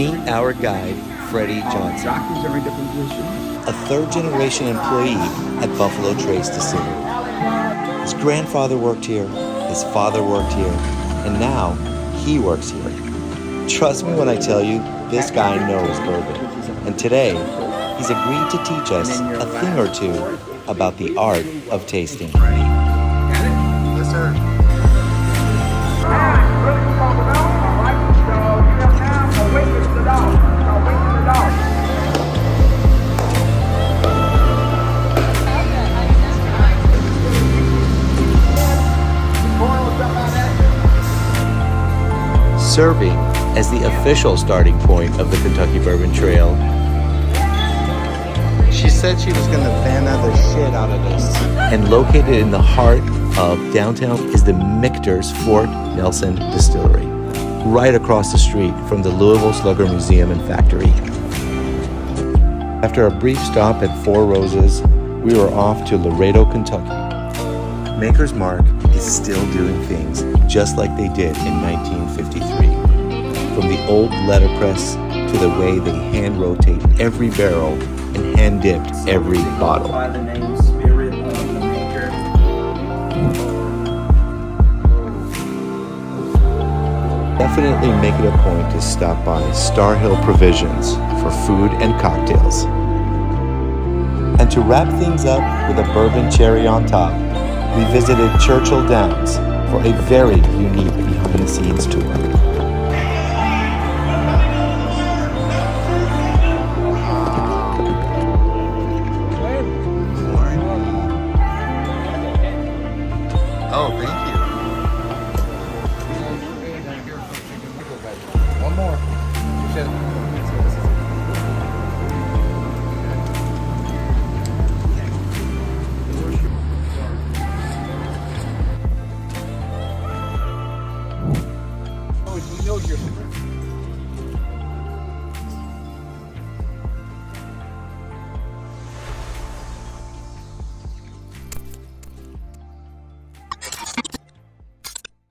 Meet our guide, Freddie Johnson, Jockeys are in different positions. a third-generation employee at Buffalo Trace Distillery. His grandfather worked here, his father worked here, and now he works here. Trust me when I tell you, this guy knows bourbon. And today, he's agreed to teach us a thing or two about the art of tasting. Got it? Yes, sir. Serving as the official starting point of the Kentucky Bourbon Trail. She said she was gonna banner the shit out of this. And located in the heart of downtown is the Michters Fort Nelson Distillery, right across the street from the Louisville Slugger Museum and Factory. After a brief stop at Four Roses, we were off to Laredo, Kentucky. Maker's Mark is still doing things just like they did in 1953. From the old letterpress to the way they hand rotate every barrel and hand dipped every bottle. By the name Spirit of the Maker. Definitely make it a point to stop by Star Hill Provisions for food and cocktails. And to wrap things up with a bourbon cherry on top, we visited Churchill Downs for a very unique behind-the-scenes tour.